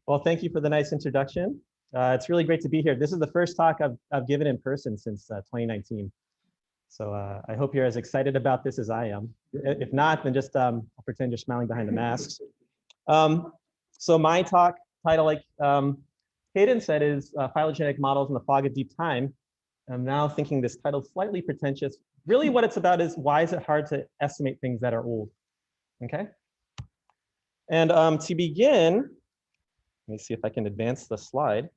Well, thank you for the nice introduction. It's really great to be here. This is the first talk I've given in person since 2019. So I hope you're as excited about this as I am. If not, then just I'll pretend you're smiling behind the masks. So my talk title, like Hayden said, is Phylogenetic Models in the Fog of Deep Time. I'm now thinking this title is slightly pretentious. Really what it's about is why is it hard to estimate things that are old, okay? And to begin, let me see if I can advance the slide.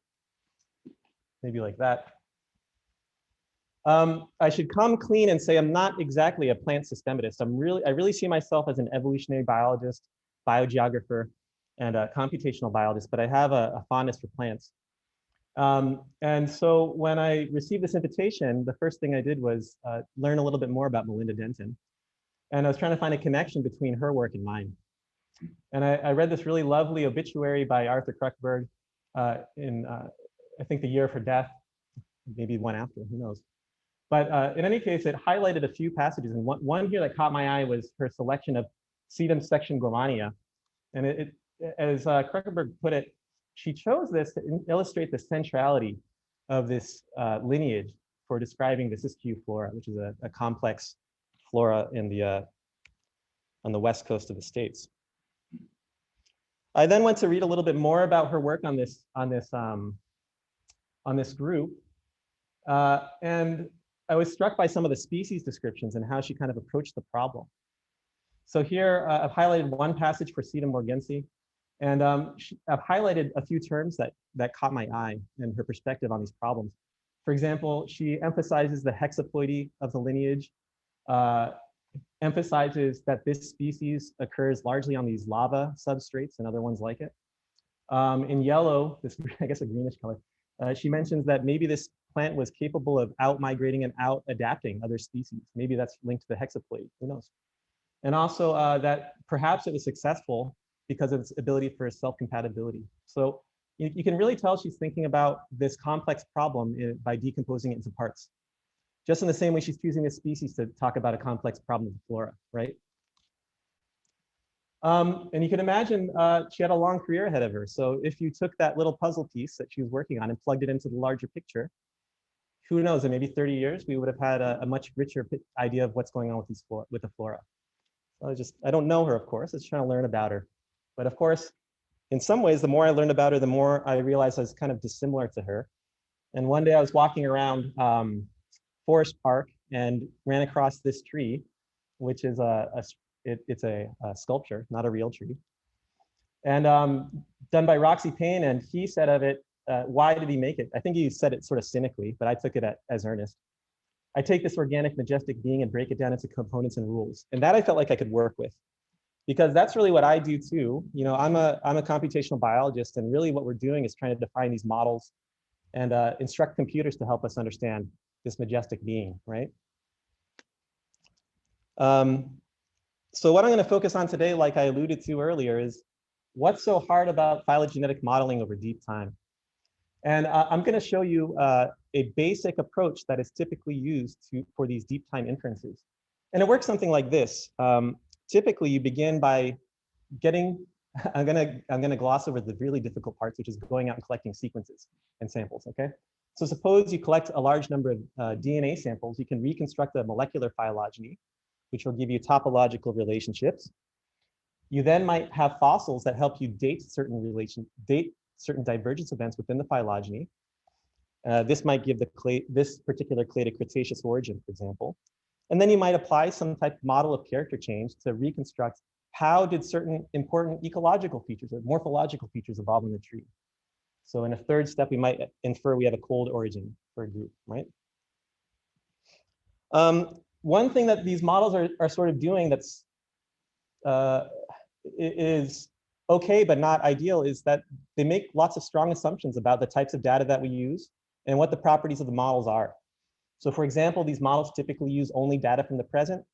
Maybe like that. I should come clean and say I'm not exactly a plant systematist. I really see myself as an evolutionary biologist, biogeographer, and a computational biologist, but I have a fondness for plants. And so when I received this invitation, the first thing I did was learn a little bit more about Melinda Denton. And I was trying to find a connection between her work and mine. And I read this really lovely obituary by Arthur Kruckerberg in, I think, the year of her death, maybe one after, who knows. But in any case, it highlighted a few passages. And one here that caught my eye was her selection of sedum section Gormania. And as Kruckerberg put it, she chose this to illustrate the centrality of this lineage for describing the Siskiyou flora, which is a complex flora in the on the west coast of the States. I then went to read a little bit more about her work on this group, and I was struck by some of the species descriptions and how she kind of approached the problem. So here I've highlighted one passage for Sedum morgensi, and I've highlighted a few terms that caught my eye and her perspective on these problems. For example, she emphasizes the hexaploidy of the lineage, emphasizes that this species occurs largely on these lava substrates and other ones like it. In yellow, this, I guess, a greenish color, she mentions that maybe this plant was capable of out-migrating and out-adapting other species. Maybe that's linked to the hexaploid, who knows? And also that perhaps it was successful because of its ability for self-compatibility. So you can really tell she's thinking about this complex problem by decomposing it into parts. Just in the same way she's choosing this species to talk about a complex problem of the flora, right? And you can imagine she had a long career ahead of her. So if you took that little puzzle piece that she was working on and plugged it into the larger picture, who knows, in maybe 30 years, we would have had a much richer idea of what's going on with the flora. So I don't know her, of course. I was trying to learn about her. But of course, in some ways, the more I learned about her, the more I realized I was kind of dissimilar to her. And one day I was walking around Forest Park and ran across this tree, which is it's a sculpture, not a real tree, and done by Roxy Payne. And he said of it, why did he make it? I think he said it sort of cynically, but I took it as earnest. I take this organic, majestic being and break it down into components and rules. And that I felt like I could work with, because that's really what I do too. You know, I'm a computational biologist, and really what we're doing is trying to define these models and instruct computers to help us understand this majestic being, right? So what I'm going to focus on today, like I alluded to earlier, is what's so hard about phylogenetic modeling over deep time. And I'm going to show you a basic approach that is typically used for these deep time inferences. And it works something like this. Typically, you begin by getting, I'm gonna gloss over the really difficult parts, which is going out and collecting sequences and samples, okay? So suppose you collect a large number of DNA samples, you can reconstruct a molecular phylogeny, which will give you topological relationships. You then might have fossils that help you date certain divergence events within the phylogeny. This might give this particular clade a Cretaceous origin, for example. And then you might apply some type of model of character change to reconstruct how did certain important ecological features or morphological features evolve in the tree. So in a third step, we might infer we have a cold origin for a group, right? One thing that these models are sort of doing that's is okay but not ideal is that they make lots of strong assumptions about the types of data that we use and what the properties of the models are. So for example, these models typically use only data from the present.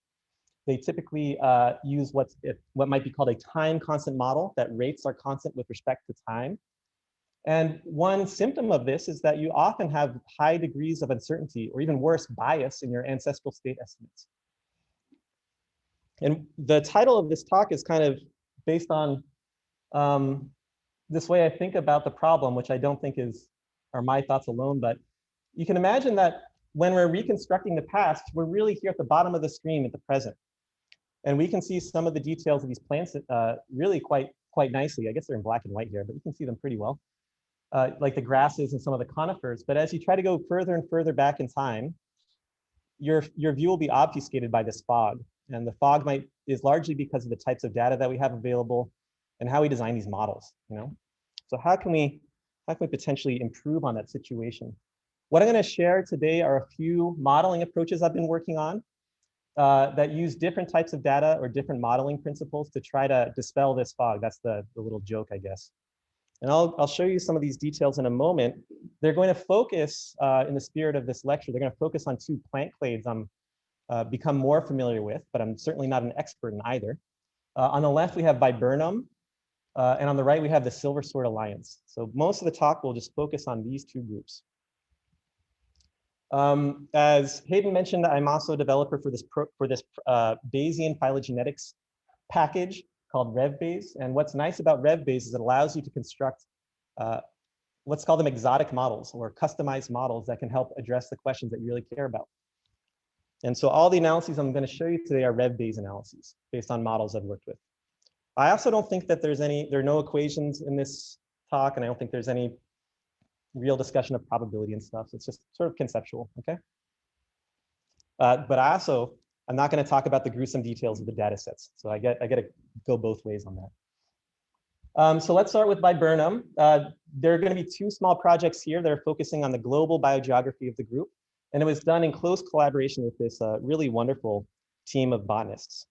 They typically use what might be called a time constant model, that rates are constant with respect to time. And one symptom of this is that you often have high degrees of uncertainty, or even worse, bias in your ancestral state estimates. And the title of this talk is kind of based on this way I think about the problem, which I don't think are my thoughts alone, but you can imagine that when we're reconstructing the past, we're really here at the bottom of the screen at the present. And we can see some of the details of these plants really quite nicely. I guess they're in black and white here, but you can see them pretty well, like the grasses and some of the conifers. But as you try to go further and further back in time, your view will be obfuscated by this fog. And the fog is largely because of the types of data that we have available and how we design these models, So how can we potentially improve on that situation? What I'm going to share today are a few modeling approaches I've been working on that use different types of data or different modeling principles to try to dispel this fog. That's the little joke, I guess. And I'll show you some of these details in a moment. They're going to focus, in the spirit of this lecture, they're going to focus on two plant clades I'm become more familiar with, but I'm certainly not an expert in either. On the left, we have Viburnum, and on the right, we have the silversword alliance. So most of the talk will just focus on these two groups. As Hayden mentioned, I'm also a developer for this Bayesian phylogenetics package called RevBayes. And what's nice about RevBayes is it allows you to construct, let's call them exotic models or customized models that can help address the questions that you really care about. And so all the analyses I'm going to show you today are RevBayes analyses based on models I've worked with. I also don't think that there are no equations in this talk, and I don't think there's any real discussion of probability and stuff. So it's just sort of conceptual, okay? But I'm not going to talk about the gruesome details of the data sets. So I got to go both ways on that. So let's start with Viburnum. There are going to be two small projects here that are focusing on the global biogeography of the group. And it was done in close collaboration with this really wonderful team of botanists.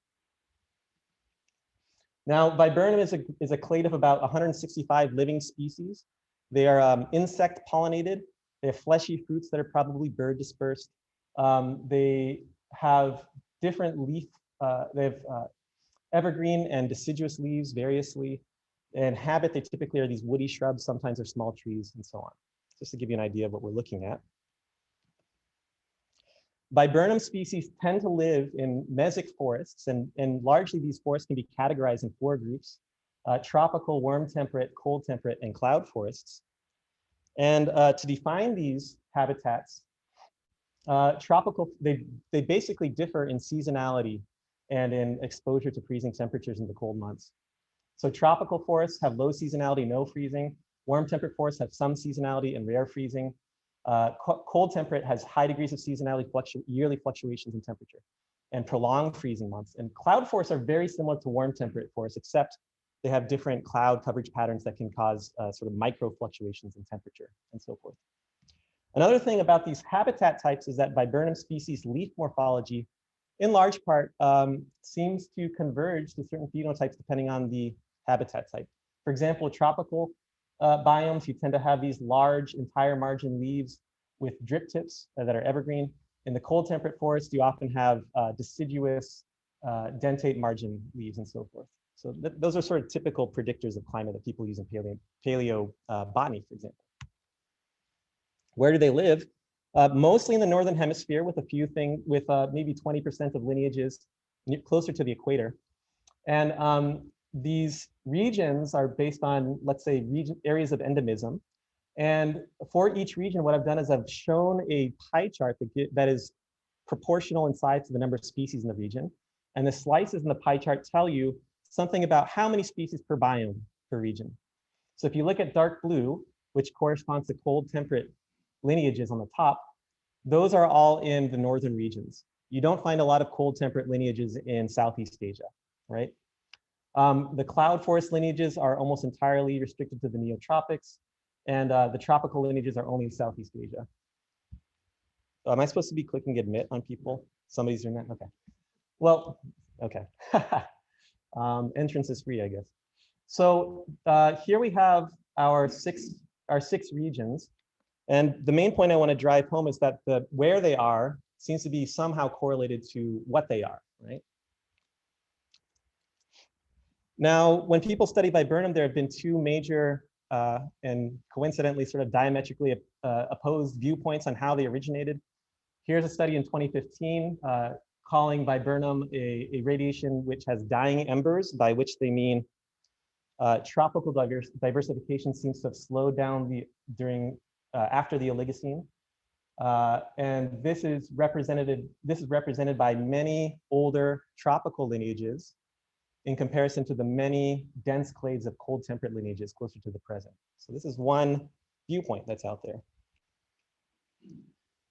Now, Viburnum is a clade of about 165 living species. They are insect pollinated. They have fleshy fruits that are probably bird dispersed. They have different they have evergreen and deciduous leaves variously. And habit, they typically are these woody shrubs, sometimes they're small trees and so on. Just to give you an idea of what we're looking at. Viburnum species tend to live in mesic forests, and largely these forests can be categorized in four groups: tropical, warm temperate, cold temperate, and cloud forests. And to define these habitats, tropical, they basically differ in seasonality and in exposure to freezing temperatures in the cold months. So tropical forests have low seasonality, no freezing. Warm temperate forests have some seasonality and rare freezing. Cold temperate has high degrees of seasonality, yearly fluctuations in temperature, and prolonged freezing months. And cloud forests are very similar to warm temperate forests, except they have different cloud coverage patterns that can cause sort of micro fluctuations in temperature and so forth. Another thing about these habitat types is that Viburnum species leaf morphology, in large part, seems to converge to certain phenotypes depending on the habitat type. For example, tropical biomes, you tend to have these large entire margin leaves with drip tips that are evergreen. In the cold temperate forest, you often have deciduous dentate margin leaves and so forth. So those are sort of typical predictors of climate that people use in paleo botany, for example. Where do they live? Mostly in the northern hemisphere, with maybe 20% of lineages closer to the equator. And these regions are based on, let's say, areas of endemism. And for each region, what I've done is I've shown a pie chart that is proportional in size to the number of species in the region. And the slices in the pie chart tell you something about how many species per biome per region. So if you look at dark blue, which corresponds to cold temperate lineages on the top, those are all in the northern regions. You don't find a lot of cold temperate lineages in Southeast Asia, right? The cloud forest lineages are almost entirely restricted to the neotropics, and the tropical lineages are only in Southeast Asia. So am I supposed to be clicking admit on people? Somebody's doing that? Okay. Well, okay. Entrance is free, I guess. So here we have our six regions. And the main point I want to drive home is that where they are seems to be somehow correlated to what they are, right? Now, when people study Viburnum, there have been two major and coincidentally sort of diametrically opposed viewpoints on how they originated. Here's a study in 2015 calling Viburnum a radiation which has dying embers, by which they mean Tropical diversification seems to have slowed down after the Oligocene. And this is represented by many older tropical lineages in comparison to the many dense clades of cold temperate lineages closer to the present. So this is one viewpoint that's out there.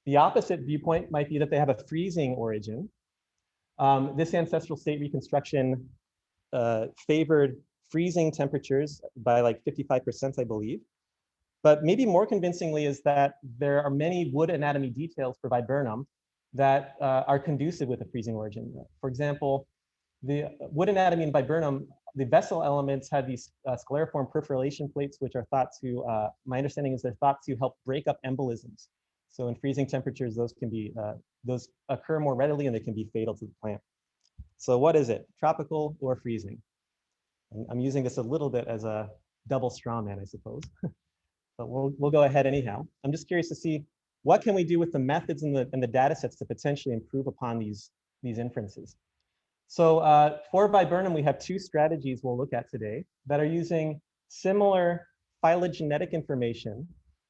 The opposite viewpoint might be that they have a freezing origin. This ancestral state reconstruction favored freezing temperatures by like 55%, I believe. But maybe more convincingly is that there are many wood anatomy details for Viburnum that are conducive with a freezing origin. For example, the wood anatomy in Viburnum, the vessel elements had these scleriform perforation plates, which are thought to, my understanding is they're thought to help break up embolisms. So in freezing temperatures, those occur more readily and they can be fatal to the plant. So what is it, tropical or freezing? And I'm using this a little bit as a double straw man, I suppose. But we'll go ahead anyhow. I'm just curious to see what can we do with the methods and the data sets to potentially improve upon these inferences. So for Viburnum, we have two strategies we'll look at today that are using similar phylogenetic information,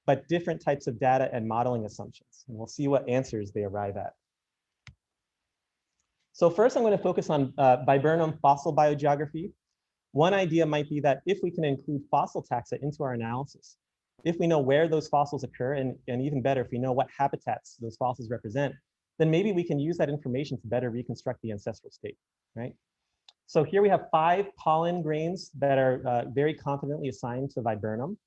but different types of data and modeling assumptions. And we'll see what answers they arrive at. So first, I'm going to focus on Viburnum fossil biogeography. One idea might be that if we can include fossil taxa into our analysis, if we know where those fossils occur, and even better, if we know what habitats those fossils represent, then maybe we can use that information to better reconstruct the ancestral state, right? So here we have 5 pollen grains that are very confidently assigned to Viburnum.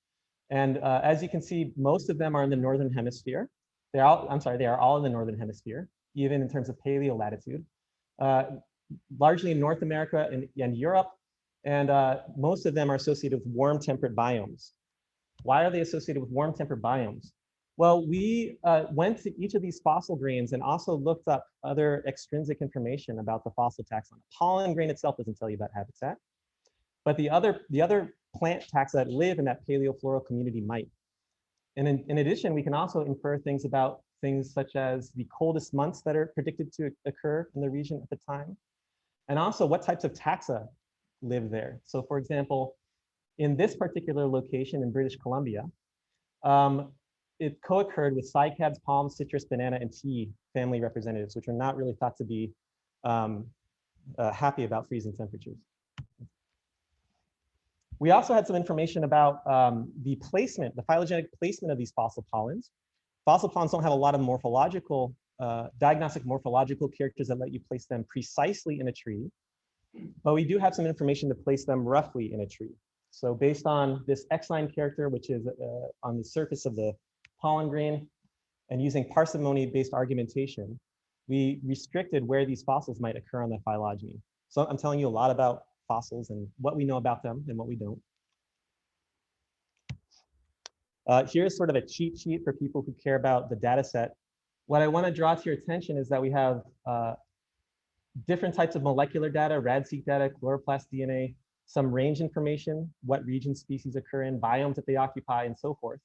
And as you can see, most of them are in the Northern Hemisphere. They are all in the Northern Hemisphere, even in terms of paleo latitude, largely in North America and Europe. And most of them are associated with warm temperate biomes. Why are they associated with warm temperate biomes? Well, we went to each of these fossil grains and also looked up other extrinsic information about the fossil taxon. Pollen grain itself doesn't tell you about habitat, but the other plant taxa that live in that paleofloral community might. And in addition, we can also infer things about things such as the coldest months that are predicted to occur in the region at the time, and also what types of taxa live there. So for example, in this particular location in British Columbia, it co-occurred with cycads, palms, citrus, banana, and tea family representatives, which are not really thought to be happy about freezing temperatures. We also had some information about the placement, the phylogenetic placement of these fossil pollens. Fossil pollens don't have a lot of morphological, diagnostic morphological characters that let you place them precisely in a tree, but we do have some information to place them roughly in a tree. So based on this X-line character, which is on the surface of the pollen grain, and using parsimony-based argumentation, we restricted where these fossils might occur on the phylogeny. So I'm telling you a lot about fossils and what we know about them and what we don't. Here's sort of a cheat sheet for people who care about the data set. What I want to draw to your attention is that we have different types of molecular data, rad-seq data, chloroplast DNA, some range information, what region species occur in, biomes that they occupy, and so forth.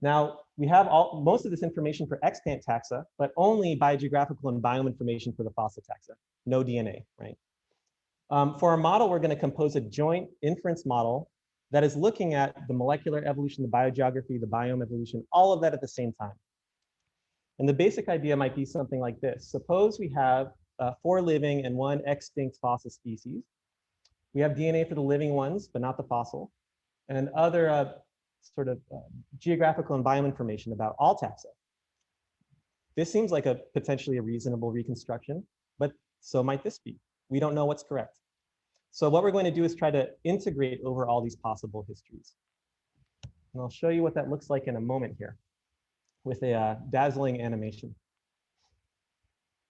Now, we have most of this information for extant taxa, but only biogeographical and biome information for the fossil taxa, no DNA, right? For our model, we're going to compose a joint inference model that is looking at the molecular evolution, the biogeography, the biome evolution, all of that at the same time. And the basic idea might be something like this. Suppose we have 4 living and 1 extinct fossil species. We have DNA for the living ones, but not the fossil, and other sort of geographical and biome information about all taxa. This seems like potentially a reasonable reconstruction, but so might this be. We don't know what's correct. So what we're going to do is try to integrate over all these possible histories. And I'll show you what that looks like in a moment here with a dazzling animation.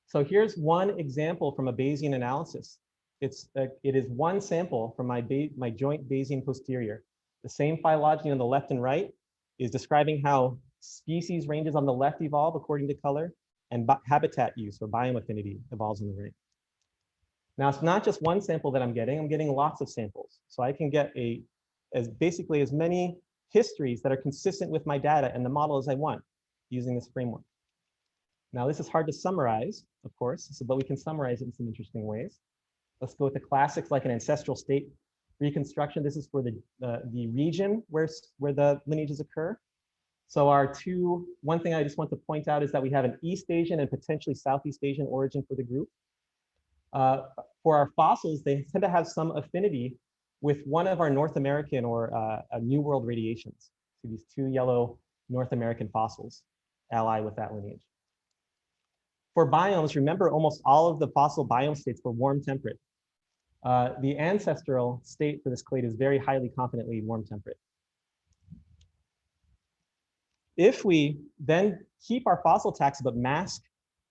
So here's one example from a Bayesian analysis. It is one sample from my joint Bayesian posterior. The same phylogeny on the left and right is describing how species ranges on the left evolve according to color, and habitat use or biome affinity evolves on the right. Now, it's not just one sample that I'm getting lots of samples. So I can get basically as many histories that are consistent with my data and the model as I want using this framework. Now, this is hard to summarize, of course, but we can summarize it in some interesting ways. Let's go with the classics like an ancestral state reconstruction. This is for the region where the lineages occur. So one thing I just want to point out is that we have an East Asian and potentially Southeast Asian origin for the group. For our fossils, they tend to have some affinity with one of our North American or New World radiations. So these two yellow North American fossils ally with that lineage. For biomes, remember almost all of the fossil biome states were warm temperate. The ancestral state for this clade is very highly confidently warm temperate. If we then keep our fossil taxa but mask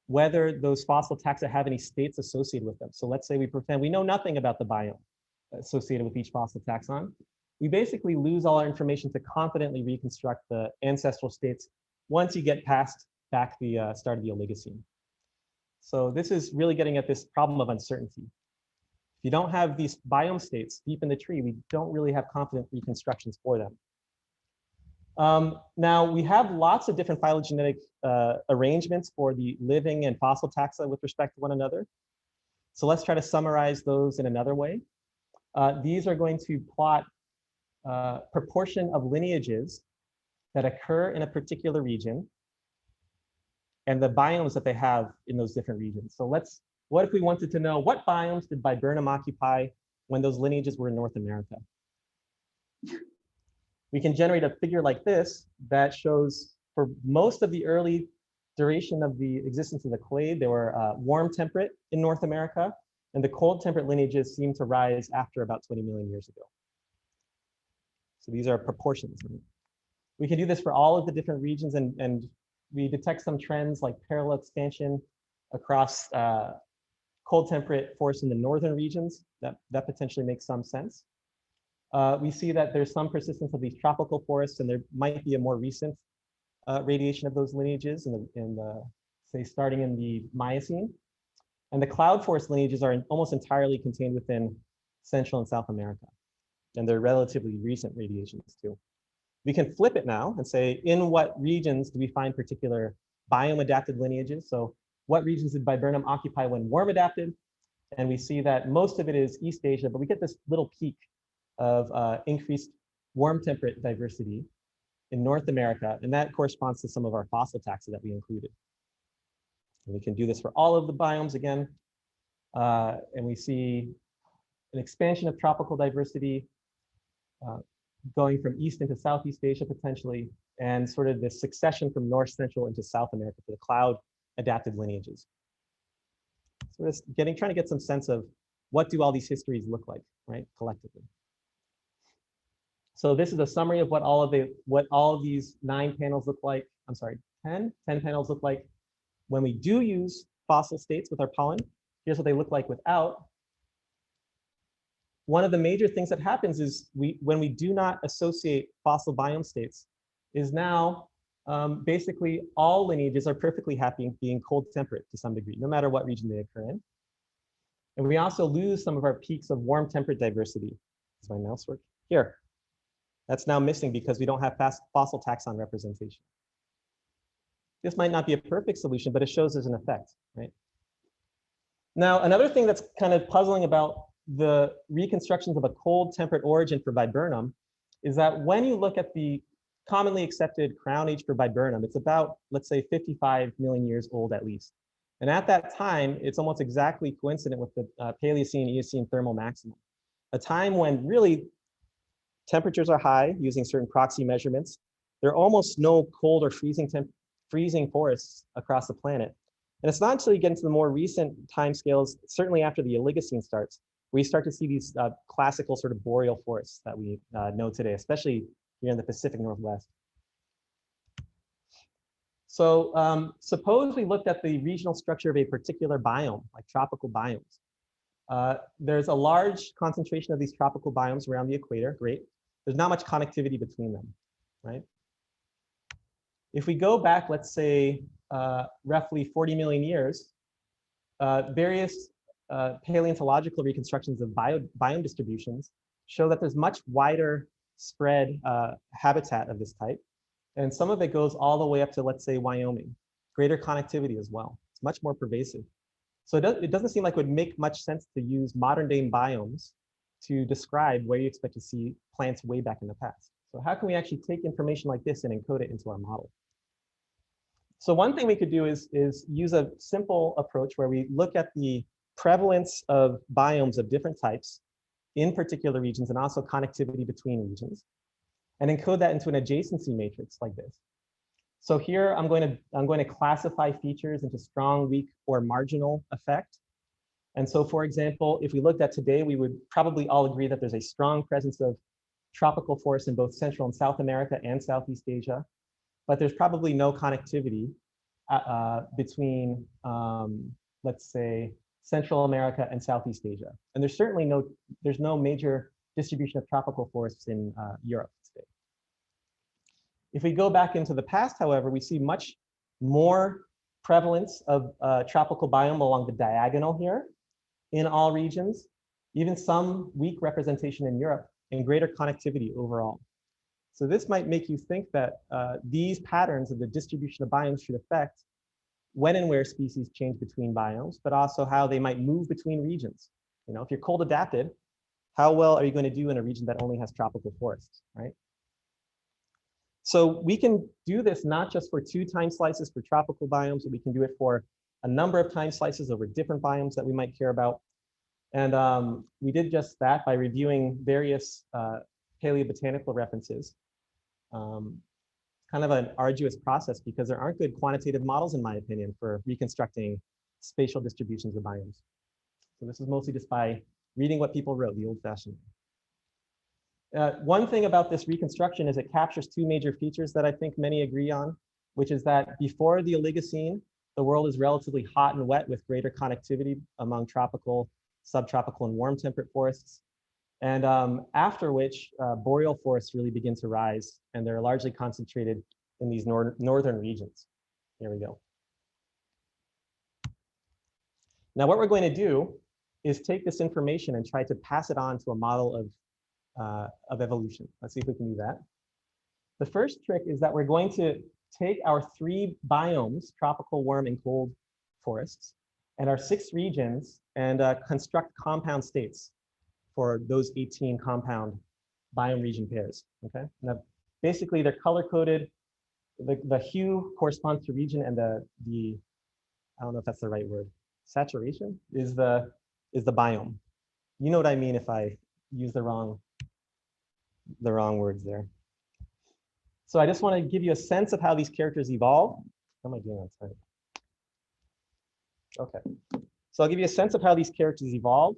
whether those fossil taxa have any states associated with them. So let's say we pretend we know nothing about the biome associated with each fossil taxon. We basically lose all our information to confidently reconstruct the ancestral states once you get past back the start of the Oligocene. So this is really getting at this problem of uncertainty. If you don't have these biome states deep in the tree, we don't really have confident reconstructions for them. Now, we have lots of different phylogenetic arrangements for the living and fossil taxa with respect to one another. So let's try to summarize those in another way. These are going to plot proportion of lineages that occur in a particular region and the biomes that they have in those different regions. So what if we wanted to know what biomes did Viburnum occupy when those lineages were in North America? We can generate a figure like this that shows for most of the early duration of the existence of the clade, they were warm temperate in North America, and the cold temperate lineages seem to rise after about 20 million years ago. So these are proportions. We can do this for all of the different regions, and we detect some trends like parallel expansion across cold temperate forests in the northern regions. That potentially makes some sense. We see that there's some persistence of these tropical forests, and there might be a more recent radiation of those lineages say starting in the Miocene. And the cloud forest lineages are almost entirely contained within Central and South America, and they're relatively recent radiations too. We can flip it now and say, in what regions do we find particular biome adapted lineages? So what regions did Viburnum occupy when warm adapted? And we see that most of it is East Asia, but we get this little peak of increased warm temperate diversity in North America, and that corresponds to some of our fossil taxa that we included. And we can do this for all of the biomes again, and we see an expansion of tropical diversity going from East into Southeast Asia potentially, and sort of this succession from North Central into South America for the cloud adapted lineages. So we're just trying to get some sense of what do all these histories look like, right, collectively. So this is a summary of what all of these 9 panels look like. I'm sorry, 10 panels look like when we do use fossil states with our pollen. Here's what they look like without. One of the major things that happens is when we do not associate fossil biome states is now basically all lineages are perfectly happy being cold temperate to some degree, no matter what region they occur in. And we also lose some of our peaks of warm temperate diversity. Does my mouse work? Here. That's now missing because we don't have fossil taxon representation. This might not be a perfect solution, but it shows there's an effect, right? Now, another thing that's kind of puzzling about the reconstructions of a cold temperate origin for Viburnum is that when you look at the commonly accepted crown age for Viburnum, it's about, let's say, 55 million years old at least. And at that time, it's almost exactly coincident with the Paleocene, Eocene thermal maximum, a time when really temperatures are high using certain proxy measurements. There are almost no cold or freezing forests across the planet. And it's not until you get into the more recent timescales, certainly after the Oligocene starts, where you start to see these classical sort of boreal forests that we know today, especially here in the Pacific Northwest. So suppose we looked at the regional structure of a particular biome, like tropical biomes. There's a large concentration of these tropical biomes around the equator, great. There's not much connectivity between them, right? If we go back, let's say, roughly 40 million years, various paleontological reconstructions of biome distributions show that there's much wider spread habitat of this type. And some of it goes all the way up to, let's say, Wyoming, greater connectivity as well. It's much more pervasive. So it doesn't seem like it would make much sense to use modern day biomes to describe where you expect to see plants way back in the past. So how can we actually take information like this and encode it into our model? So one thing we could do is use a simple approach where we look at the prevalence of biomes of different types in particular regions and also connectivity between regions, and encode that into an adjacency matrix like this. So here I'm going to classify features into strong, weak, or marginal effect. And so, for example, if we looked at today, we would probably all agree that there's a strong presence of tropical forests in both Central and South America and Southeast Asia, but there's probably no connectivity between, let's say, Central America and Southeast Asia. And there's no major distribution of tropical forests in Europe today. If we go back into the past, however, we see much more prevalence of tropical biome along the diagonal here in all regions, even some weak representation in Europe, and greater connectivity overall. So this might make you think that these patterns of the distribution of biomes should affect when and where species change between biomes, but also how they might move between regions. You know, if you're cold adapted, how well are you going to do in a region that only has tropical forests, right? So we can do this not just for 2 time slices for tropical biomes, but we can do it for a number of time slices over different biomes that we might care about. And we did just that by reviewing various paleobotanical references. Kind of an arduous process because there aren't good quantitative models, in my opinion, for reconstructing spatial distributions of biomes. So this is mostly just by reading what people wrote, the old-fashioned way. One thing about this reconstruction is it captures 2 major features that I think many agree on, which is that before the Oligocene, the world is relatively hot and wet with greater connectivity among tropical, subtropical, and warm temperate forests. And after which, boreal forests really begin to rise, and they're largely concentrated in these northern regions. Here we go. Now, what we're going to do is take this information and try to pass it on to a model of evolution. Let's see if we can do that. The first trick is that we're going to take our 3 biomes, tropical, warm, and cold forests, and our 6 regions, and construct compound states for those 18 compound biome region pairs, okay? Now, basically, they're color-coded. The hue corresponds to region, and the I don't know if that's the right word, saturation is the biome. You know what I mean if I use the wrong words there. So I just want to give you a sense of how these characters evolve. How am I doing on time? Okay. So I'll give you a sense of how these characters evolve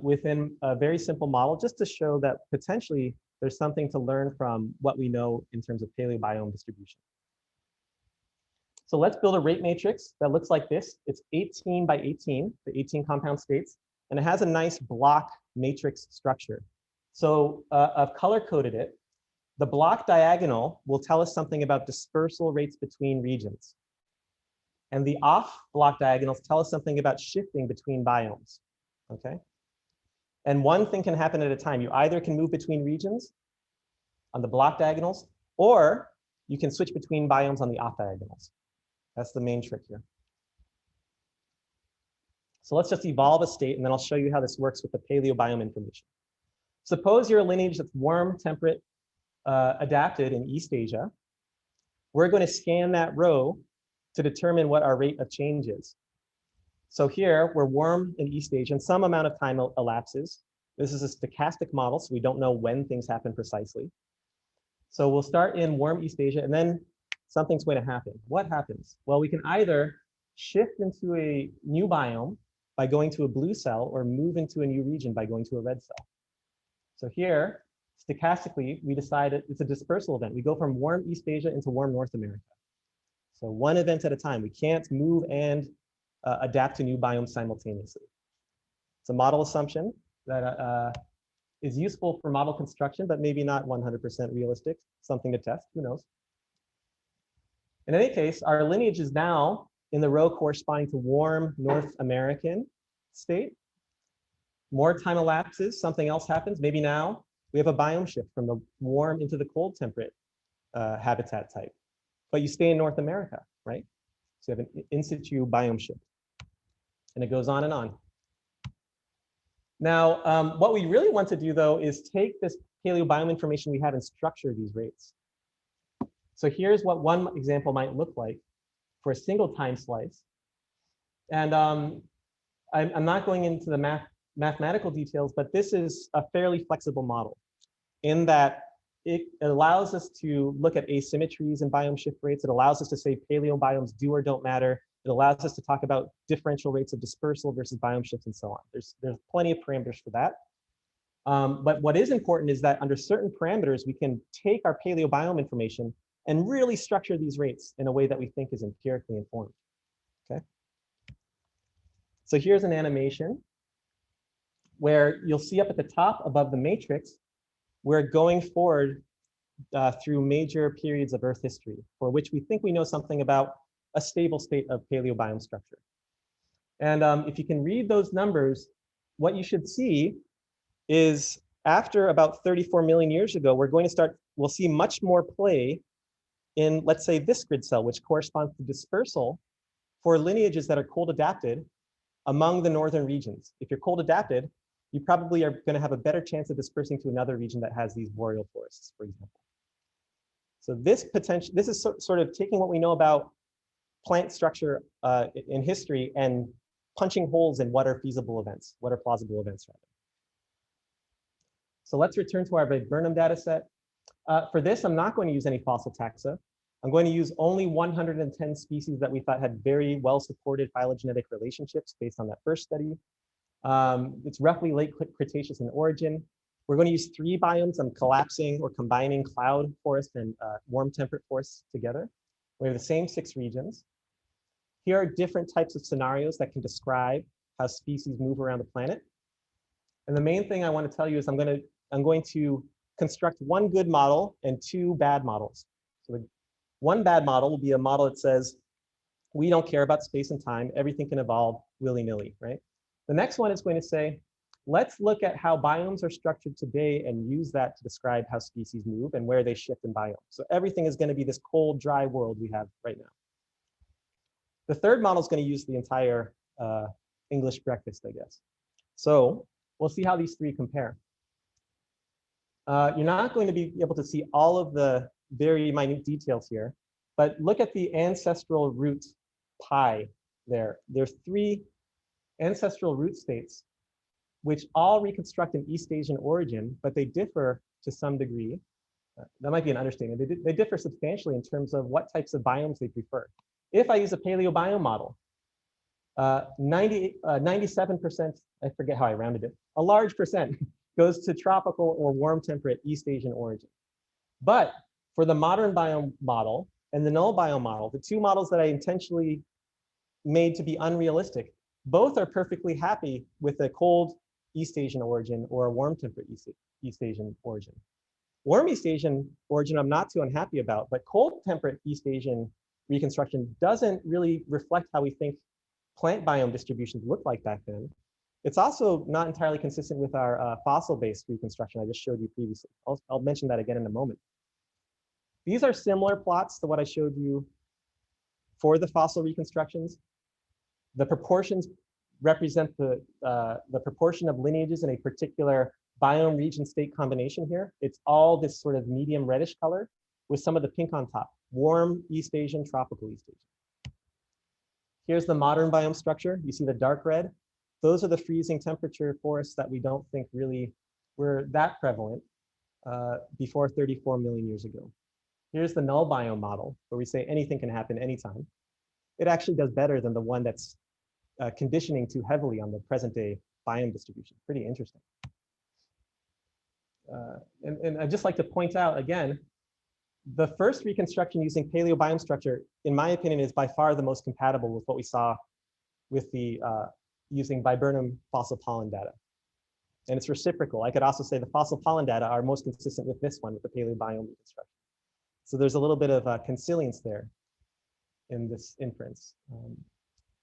within a very simple model, just to show that potentially there's something to learn from what we know in terms of paleobiome distribution. So let's build a rate matrix that looks like this. It's 18 by 18, the 18 compound states, and it has a nice block matrix structure. So I've color-coded it. The block diagonal will tell us something about dispersal rates between regions. And the off block diagonals tell us something about shifting between biomes, okay? And one thing can happen at a time. You either can move between regions on the block diagonals, or you can switch between biomes on the off diagonals. That's the main trick here. So let's just evolve a state, and then I'll show you how this works with the paleobiome information. Suppose you're a lineage that's warm, temperate, adapted in East Asia. We're going to scan that row to determine what our rate of change is. So here, we're warm in East Asia, and some amount of time elapses. This is a stochastic model, so we don't know when things happen precisely. So we'll start in warm East Asia, and then something's going to happen. What happens? Well, we can either shift into a new biome by going to a blue cell, or move into a new region by going to a red cell. So here, stochastically, we decided it's a dispersal event. We go from warm East Asia into warm North America. So one event at a time. We can't move and adapt to new biomes simultaneously. It's a model assumption that is useful for model construction, but maybe not 100% realistic. Something to test, who knows? In any case, our lineage is now in the row corresponding to warm North American state. More time elapses, something else happens. Maybe now we have a biome shift from the warm into the cold temperate habitat type. But you stay in North America, right? So you have an in situ biome shift. And it goes on and on. Now, what we really want to do, though, is take this paleobiome information we have and structure these rates. So here's what one example might look like for a single time slice. And I'm not going into the mathematical details, but this is a fairly flexible model in that it allows us to look at asymmetries in biome shift rates. It allows us to say paleobiomes do or don't matter. It allows us to talk about differential rates of dispersal versus biome shifts and so on. There's plenty of parameters for that. But what is important is that under certain parameters, we can take our paleobiome information and really structure these rates in a way that we think is empirically informed. Okay. So here's an animation where you'll see up at the top above the matrix, we're going forward through major periods of Earth history for which we think we know something about a stable state of paleobiome structure. And if you can read those numbers, what you should see is after about 34 million years ago, we'll see much more play in, let's say, this grid cell, which corresponds to dispersal for lineages that are cold adapted among the northern regions. If you're cold adapted, you probably are going to have a better chance of dispersing to another region that has these boreal forests, for example. So this is sort of taking what we know about plant structure in history and punching holes in what are feasible events, what are plausible events, rather. So let's return to our Viburnum data set. For this, I'm not going to use any fossil taxa. I'm going to use only 110 species that we thought had very well-supported phylogenetic relationships based on that first study. It's roughly late Cretaceous in origin. We're going to use 3 biomes. I'm collapsing or combining cloud forest and warm temperate forests together. We have the same 6 regions. Here are different types of scenarios that can describe how species move around the planet. And the main thing I want to tell you is I'm going to construct 1 good model and 2 bad models. So the 1 bad model will be a model that says, we don't care about space and time. Everything can evolve willy-nilly, right? The next one is going to say, let's look at how biomes are structured today and use that to describe how species move and where they shift in biomes. So everything is going to be this cold, dry world we have right now. The third model is going to use the entire English breakfast, I guess. So we'll see how these 3 compare. You're not going to be able to see all of the very minute details here, but look at the ancestral root pie there. There's 3 ancestral root states, which all reconstruct an East Asian origin, but they differ to some degree. That might be an understatement. They differ substantially in terms of what types of biomes they prefer. If I use a paleobiome model, 97%, I forget how I rounded it, a large percent goes to tropical or warm temperate East Asian origin. But for the modern biome model and the null biome model, the 2 models that I intentionally made to be unrealistic, both are perfectly happy with a cold East Asian origin or a warm temperate East Asian origin. Warm East Asian origin I'm not too unhappy about, but cold temperate East Asian reconstruction doesn't really reflect how we think plant biome distributions look like back then. It's also not entirely consistent with our fossil-based reconstruction I just showed you previously. I'll mention that again in a moment. These are similar plots to what I showed you for the fossil reconstructions. The proportions represent the proportion of lineages in a particular biome region state combination here. It's all this sort of medium reddish color with some of the pink on top. Warm East Asian, tropical East Asian. Here's the modern biome structure. You see the dark red. Those are the freezing temperature forests that we don't think really were that prevalent before 34 million years ago. Here's the null biome model, where we say anything can happen anytime. It actually does better than the one that's conditioning too heavily on the present day biome distribution. Pretty interesting. And I'd just like to point out again, the first reconstruction using paleobiome structure, in my opinion, is by far the most compatible with what we saw with the using Viburnum fossil pollen data. And it's reciprocal. I could also say the fossil pollen data are most consistent with this one, with the paleobiome reconstruction. So there's a little bit of consilience there in this inference.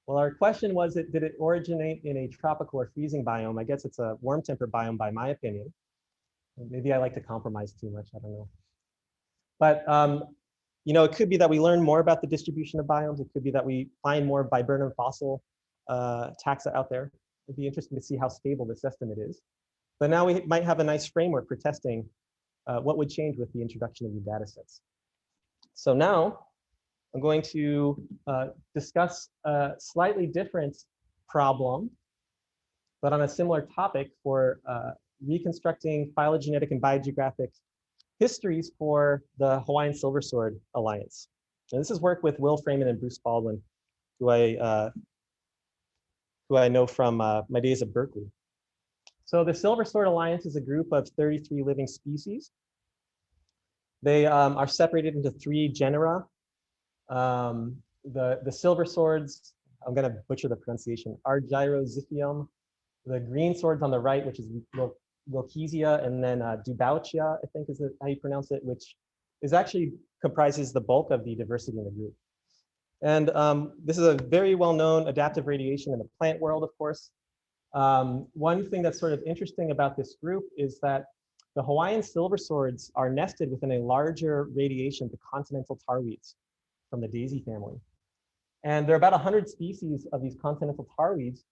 Well, our question was, did it originate in a tropical or freezing biome? I guess it's a warm temperate biome by my opinion. Maybe I like to compromise too much, I don't know. But you know, it could be that we learn more about the distribution of biomes. It could be that we find more Viburnum fossil taxa out there. It'd be interesting to see how stable this estimate is. But now we might have a nice framework for testing what would change with the introduction of new data sets. So now I'm going to discuss a slightly different problem, but on a similar topic for reconstructing phylogenetic and biogeographic histories for the Hawaiian silversword alliance. And this is work with Will Freeman and Bruce Baldwin, who I know from my days at Berkeley. So the silversword alliance is a group of 33 living species. They are separated into 3 genera. The silverswords, I'm going to butcher the pronunciation, Argyrosiphium. The green swords on the right, which is Wilkesia, and then Dubauchia, I think is how you pronounce it, which is actually comprises the bulk of the diversity in the group. And this is a very well-known adaptive radiation in the plant world, of course. One thing that's sort of interesting about this group is that the Hawaiian silverswords are nested within a larger radiation to continental tarweeds from the daisy family. And there are about 100 species of these continental tarweeds,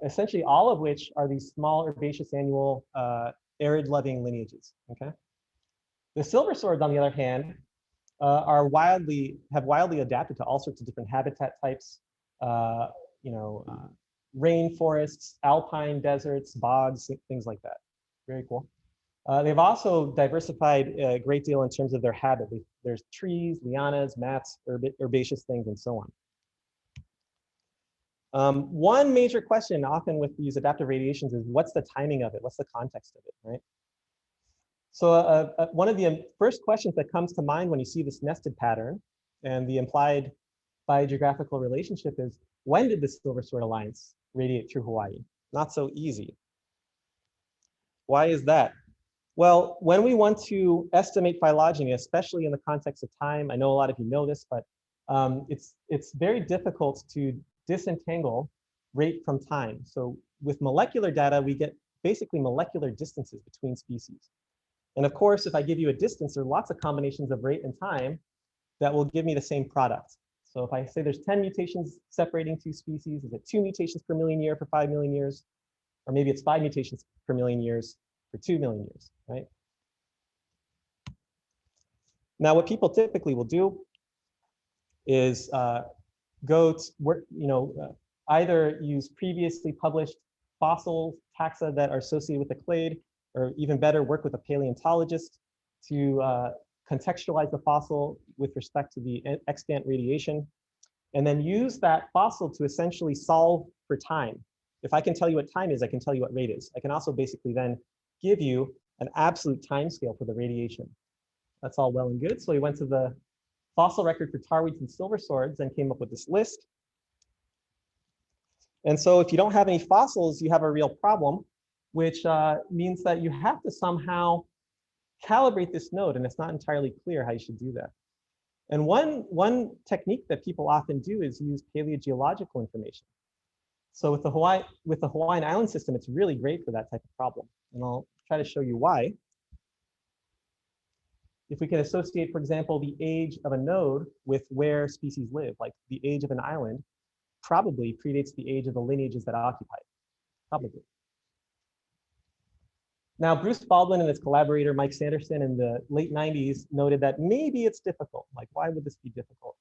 essentially all of which are these small herbaceous annual arid-loving lineages. Okay. The silverswords, on the other hand, have wildly adapted to all sorts of different habitat types, rainforests, alpine deserts, bogs, things like that. Very cool. They've also diversified a great deal in terms of their habit. There's trees, lianas, mats, herbaceous things, and so on. One major question often with these adaptive radiations is what's the timing of it? What's the context of it, right? So one of the first questions that comes to mind when you see this nested pattern and the implied biogeographical relationship is, when did the silversword alliance radiate through Hawaii? Not so easy. Why is that? Well, when we want to estimate phylogeny, especially in the context of time, I know a lot of you know this, but it's very difficult to disentangle rate from time. So with molecular data, we get basically molecular distances between species. And of course, if I give you a distance, there are lots of combinations of rate and time that will give me the same product. So if I say there's 10 mutations separating 2 species, is it 2 mutations per million year for 5 million years? Or maybe it's 5 mutations per million years for 2 million years, right? Now, what people typically will do is either use previously published fossil taxa that are associated with the clade, or even better, work with a paleontologist to contextualize the fossil with respect to the extant radiation, and then use that fossil to essentially solve for time. If I can tell you what time is, I can tell you what rate is. I can also basically then give you an absolute time scale for the radiation. That's all well and good. So we went to the fossil record for tarweeds and silverswords and came up with this list. And so if you don't have any fossils, you have a real problem, which means that you have to somehow calibrate this node, and it's not entirely clear how you should do that. And one technique that people often do is use paleogeological information. So with the Hawaiian island system, it's really great for that type of problem. And I'll try to show you why. If we can associate, for example, the age of a node with where species live, like the age of an island probably predates the age of the lineages that occupy it, probably. Now, Bruce Baldwin and his collaborator, Mike Sanderson, in the late 90s noted that maybe it's difficult. Like, why would this be difficult?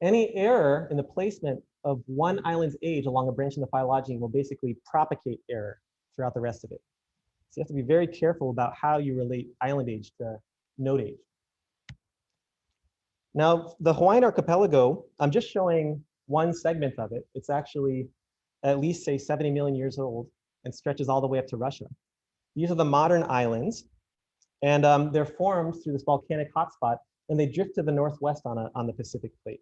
Any error in the placement of one island's age along a branch in the phylogeny will basically propagate error throughout the rest of it. So you have to be very careful about how you relate island age to node age. Now, the Hawaiian archipelago, I'm just showing one segment of it. It's actually at least, say, 70 million years old and stretches all the way up to Russia. These are the modern islands, and they're formed through this volcanic hotspot, and they drift to the northwest on the Pacific plate.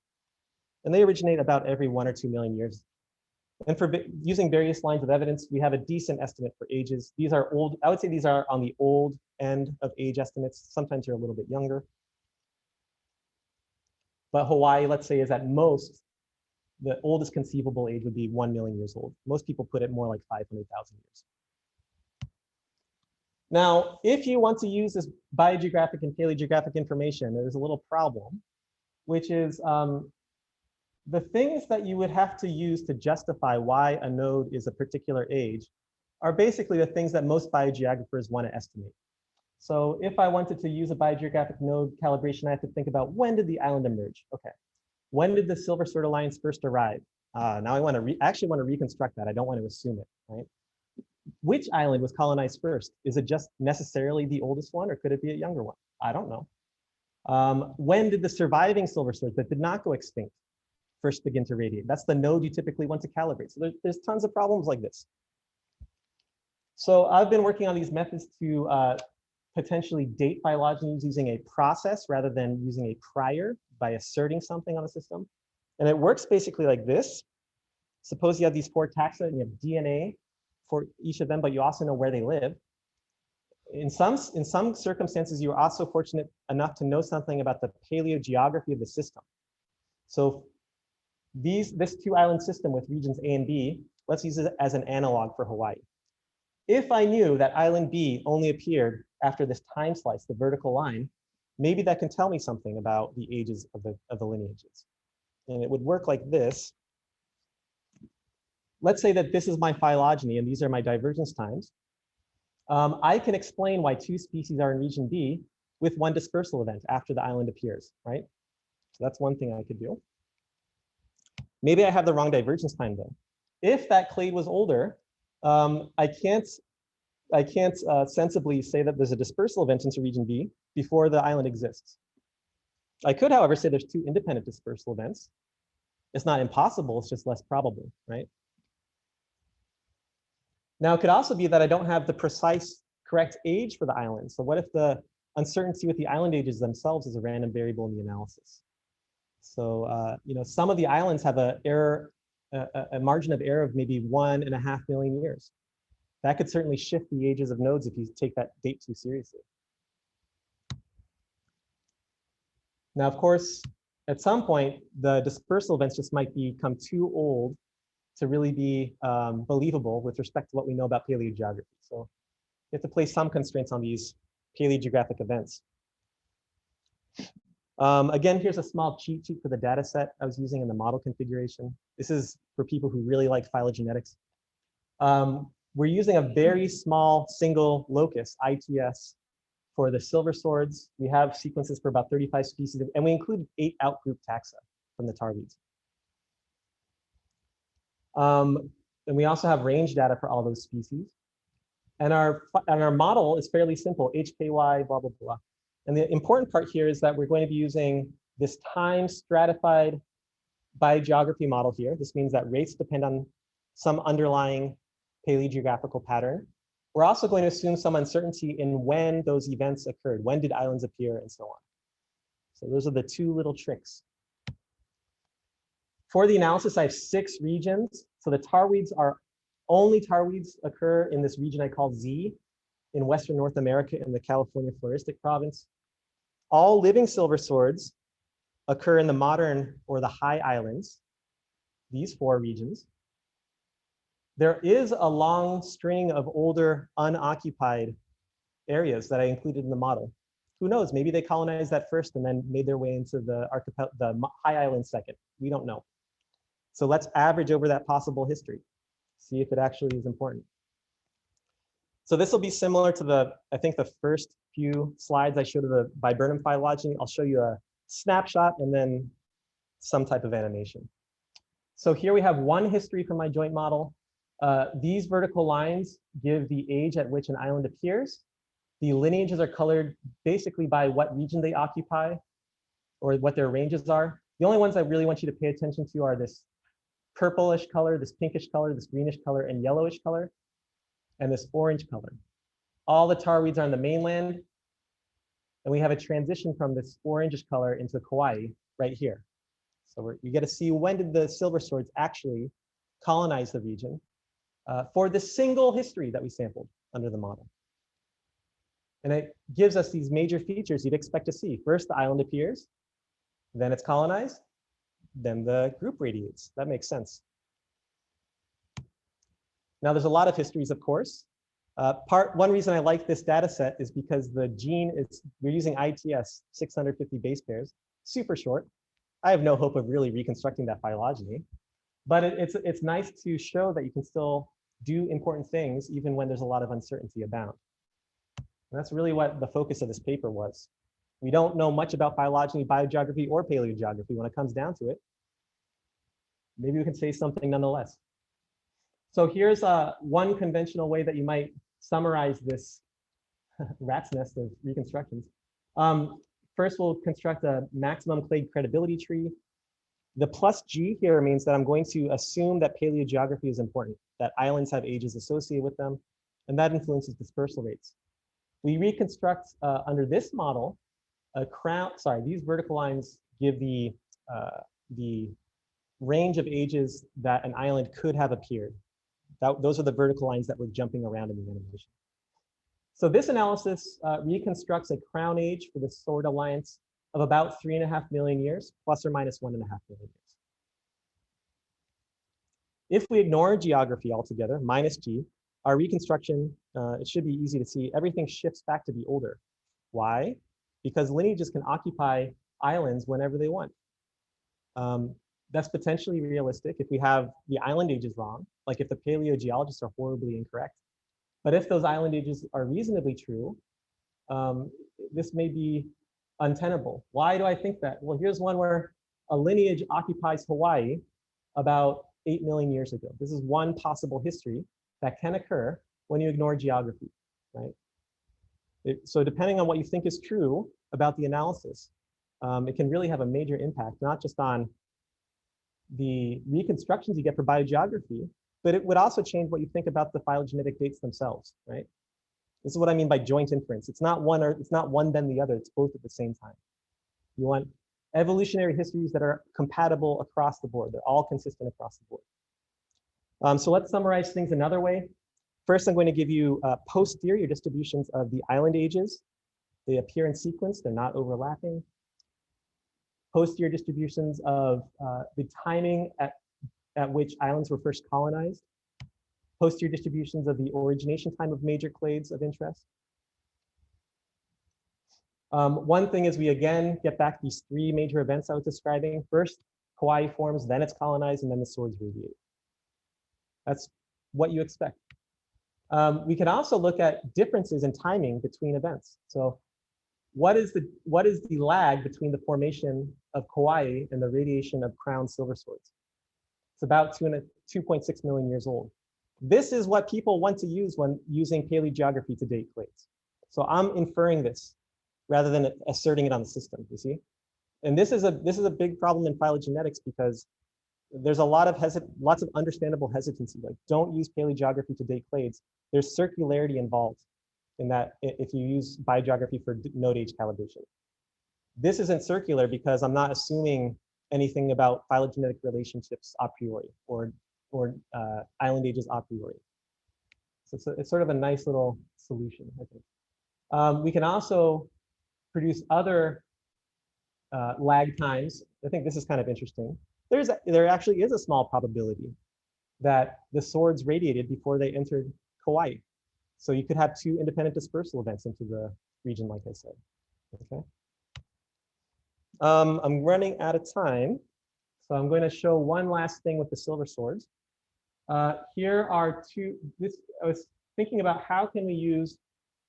And they originate about every 1 or 2 million years. And for using various lines of evidence, we have a decent estimate for ages. These are old. I would say these are on the old end of age estimates. Sometimes they're a little bit younger. But Hawaii, let's say, is at most, the oldest conceivable age would be 1 million years old. Most people put it more like 500,000 years. Now, if you want to use this biogeographic and paleogeographic information, there's a little problem, which is the things that you would have to use to justify why a node is a particular age are basically the things that most biogeographers want to estimate. So if I wanted to use a biogeographic node calibration, I have to think about when did the island emerge? Okay. When did the silversword alliance first arrive? Now I want to actually want to reconstruct that. I don't want to assume it, right? Which island was colonized first? Is it just necessarily the oldest one, or could it be a younger one? I don't know. When did the surviving silverswords that did not go extinct first begin to radiate? That's the node you typically want to calibrate. So there's tons of problems like this. So I've been working on these methods to potentially date phylogenies using a process rather than using a prior by asserting something on the system. And it works basically like this. Suppose you have these 4 taxa and you have DNA for each of them, but you also know where they live. In some circumstances, you're also fortunate enough to know something about the paleogeography of the system. So this 2-island system with regions A and B, let's use it as an analog for Hawaii. If I knew that island B only appeared after this time slice, the vertical line, maybe that can tell me something about the ages of the lineages. And it would work like this. Let's say that this is my phylogeny and these are my divergence times. I can explain why 2 species are in region B with 1 dispersal event after the island appears, right? So that's one thing I could do. Maybe I have the wrong divergence time though. If that clade was older, I can't sensibly say that there's a dispersal event into region B before the island exists. I could, however, say there's 2 independent dispersal events. It's not impossible, it's just less probable, right? Now, it could also be that I don't have the precise correct age for the island. So what if the uncertainty with the island ages themselves is a random variable in the analysis? So, some of the islands have a margin of error of maybe 1.5 million years. That could certainly shift the ages of nodes if you take that date too seriously. Now, of course, at some point, the dispersal events just might become too old to really be believable with respect to what we know about paleogeography. So you have to place some constraints on these paleogeographic events. Again, here's a small cheat sheet for the data set I was using in the model configuration. This is for people who really like phylogenetics. We're using a very small single locus, ITS, for the silverswords. We have sequences for about 35 species, and we include 8 outgroup taxa from the tar weeds. And we also have range data for all those species. And our model is fairly simple, HKY, blah, blah, blah. And the important part here is that we're going to be using this time stratified biogeography model here. This means that rates depend on some underlying paleogeographical pattern. We're also going to assume some uncertainty in when those events occurred. When did islands appear and so on. So those are the 2 little tricks. For the analysis, I have 6 regions. So the tar weeds only tar weeds occur in this region I call Z in Western North America in the California floristic province. All living silverswords occur in the modern or the high islands, these 4 regions. There is a long string of older unoccupied areas that I included in the model. Who knows, maybe they colonized that first and then made their way into the high islands second. We don't know. So let's average over that possible history, see if it actually is important. So this will be similar to I think the first few slides I showed of the Viburnum phylogeny. I'll show you a snapshot and then some type of animation. So here we have one history from my joint model. These vertical lines give the age at which an island appears. The lineages are colored basically by what region they occupy or what their ranges are. The only ones I really want you to pay attention to are this purplish color, this pinkish color, this greenish color, and yellowish color, and this orange color. All the tar weeds are on the mainland, and we have a transition from this orangish color into Kauai right here. So you get to see when did the silverswords actually colonize the region for the single history that we sampled under the model. And it gives us these major features you'd expect to see. First, the island appears, then it's colonized, then the group radiates. That makes sense. Now, there's a lot of histories, of course. One reason I like this data set is because the gene we're using ITS 650 base pairs, super short. I have no hope of really reconstructing that phylogeny, but it's nice to show that you can still do important things even when there's a lot of uncertainty abound. And that's really what the focus of this paper was. We don't know much about phylogeny, biogeography, or paleogeography when it comes down to it. Maybe we can say something nonetheless. So here's one conventional way that you might summarize this rat's nest of reconstructions. First, we'll construct a maximum clade credibility tree. The plus G here means that I'm going to assume that paleogeography is important, that islands have ages associated with them, and that influences dispersal rates. We reconstruct under this model a crown. Sorry, these vertical lines give the range of ages that an island could have appeared. Those are the vertical lines that were jumping around in the animation. So this analysis reconstructs a crown age for the sword alliance of about 3.5 million years, plus or minus 1.5 million years. If we ignore geography altogether, minus G, our reconstruction, it should be easy to see, everything shifts back to be older. Why? Because lineages can occupy islands whenever they want. That's potentially realistic if we have the island ages wrong, like if the paleogeologists are horribly incorrect. But if those island ages are reasonably true, this may be untenable. Why do I think that? Well, here's one where a lineage occupies Hawaii about 8 million years ago. This is one possible history that can occur when you ignore geography, right? So depending on what you think is true about the analysis, it can really have a major impact, not just on the reconstructions you get for biogeography, but it would also change what you think about the phylogenetic dates themselves, right? This is what I mean by joint inference. It's not one then the other, it's both at the same time. You want evolutionary histories that are compatible across the board. They're all consistent across the board. So let's summarize things another way. First, I'm going to give you posterior distributions of the island ages. They appear in sequence, they're not overlapping. Posterior distributions of the timing at which islands were first colonized. Posterior distributions of the origination time of major clades of interest. One thing is we again get back these three major events I was describing. First, Hawaii forms, then it's colonized, and then the swords radiate. That's what you expect. We can also look at differences in timing between events. So what is the lag between the formation of Kauai and the radiation of crowned silver swords? It's about 2.6 million years old. This is what people want to use when using paleogeography to date clades. So I'm inferring this rather than asserting it on the system, you see? And this is a big problem in phylogenetics because there's a lot of lots of understandable hesitancy, like don't use paleogeography to date clades. There's circularity involved in that if you use biogeography for node age calibration. This isn't circular because I'm not assuming anything about phylogenetic relationships a priori or island ages a priori. So it's sort of a nice little solution, I think. We can also produce other lag times. I think this is kind of interesting. There actually is a small probability that the swords radiated before they entered Kauai. So you could have two independent dispersal events into the region, like I said. Okay. I'm running out of time, so I'm going to show one last thing with the silver swords. Here are I was thinking about how can we use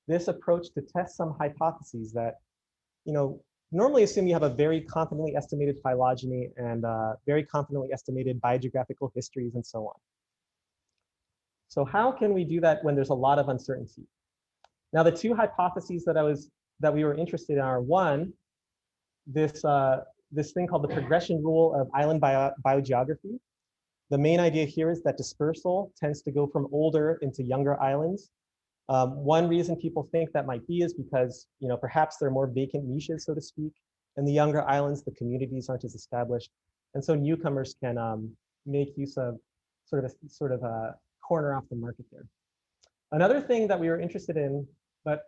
this approach to test some hypotheses that, normally assume you have a very confidently estimated phylogeny and very confidently estimated biogeographical histories and so on. So how can we do that when there's a lot of uncertainty? Now, the two hypotheses that we were interested in are one, this thing called the progression rule of island biogeography. The main idea here is that dispersal tends to go from older into younger islands. One reason people think that might be is because perhaps there are more vacant niches, so to speak. In the younger islands, the communities aren't as established, and so newcomers can make use of sort of a corner off the market there. Another thing that we were interested in, but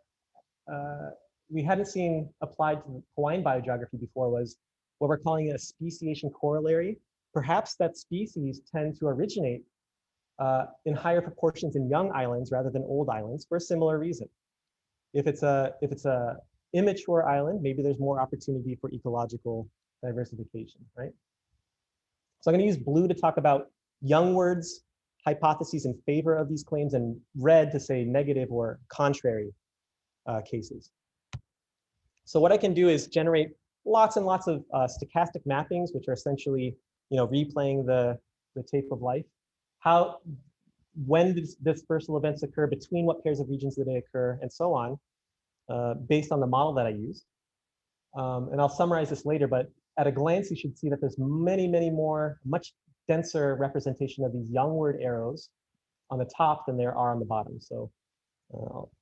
we hadn't seen applied to Hawaiian biogeography before, was what we're calling a speciation corollary. Perhaps that species tend to originate in higher proportions in young islands rather than old islands for a similar reason. If it's a immature island, maybe there's more opportunity for ecological diversification, right? So I'm going to use blue to talk about young words, hypotheses in favor of these claims, and red to say negative or contrary cases. So what I can do is generate lots and lots of stochastic mappings, which are essentially, replaying the tape of life. When did dispersal events occur, between what pairs of regions did they occur, and so on, based on the model that I used. And I'll summarize this later, but at a glance, you should see that there's many, many more, much denser representation of these young word arrows on the top than there are on the bottom. So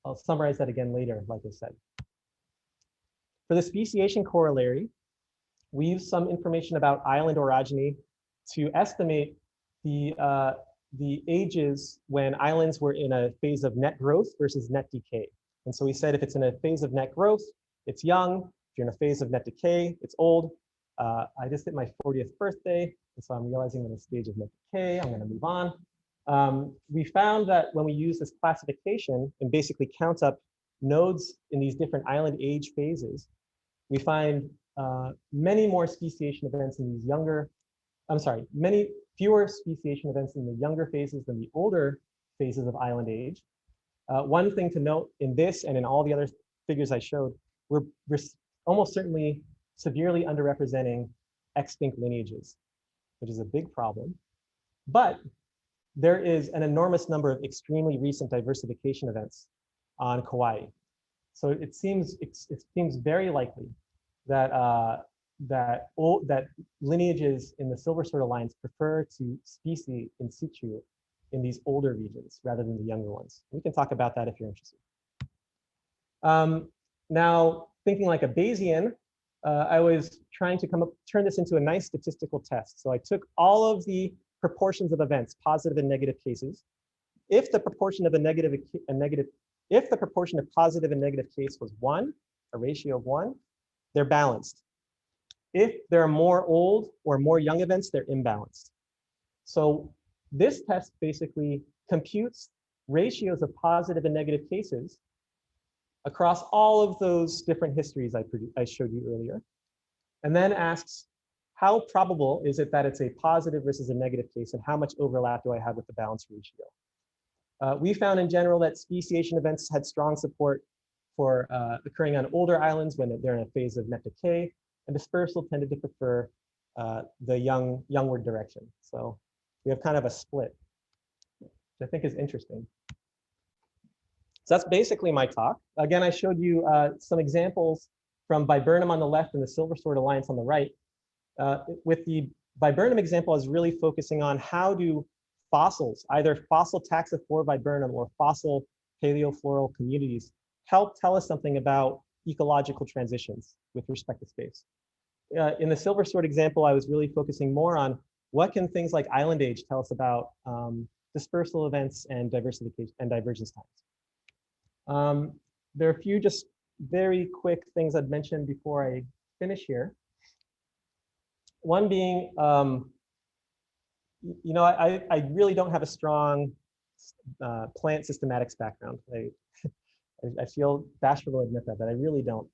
I'll summarize that again later, like I said. For the speciation corollary, we use some information about island orogeny to estimate the ages when islands were in a phase of net growth versus net decay. And so we said if it's in a phase of net growth, it's young. If you're in a phase of net decay, it's old. I just hit my 40th birthday, and so I'm realizing I'm in a stage of net decay. I'm going to move on. We found that when we use this classification and basically count up nodes in these different island age phases, we find many more speciation events in these many fewer speciation events in the younger phases than the older phases of island age. One thing to note in this and in all the other figures I showed, we're almost certainly severely underrepresenting extinct lineages, which is a big problem. But there is an enormous number of extremely recent diversification events on Kauai. So it seems very likely that that lineages in the silversword alliance prefer to species in situ in these older regions rather than the younger ones. We can talk about that if you're interested. Now, thinking like a Bayesian, I was trying to turn this into a nice statistical test. So I took all of the proportions of events, positive and negative cases. If the proportion of if the proportion of positive and negative case was 1, a ratio of 1, they're balanced. If there are more old or more young events, they're imbalanced. So this test basically computes ratios of positive and negative cases across all of those different histories I showed you earlier, and then asks, how probable is it that it's a positive versus a negative case, and how much overlap do I have with the balance ratio? We found in general that speciation events had strong support for occurring on older islands when they're in a phase of net decay, and dispersal tended to prefer the youngward direction. So we have kind of a split, which I think is interesting. So that's basically my talk. Again, I showed you some examples from Viburnum on the left and the silversword alliance on the right. With the Viburnum example, I was really focusing on how do fossils, either fossil taxa for Viburnum or fossil paleofloral communities, help tell us something about ecological transitions with respect to space. In the silversword example, I was really focusing more on what can things like island age tell us about dispersal events and diversification and divergence times. There are a few just very quick things I'd mention before I finish here. One being, I really don't have a strong plant systematics background. I feel bashful to admit that, but I really don't.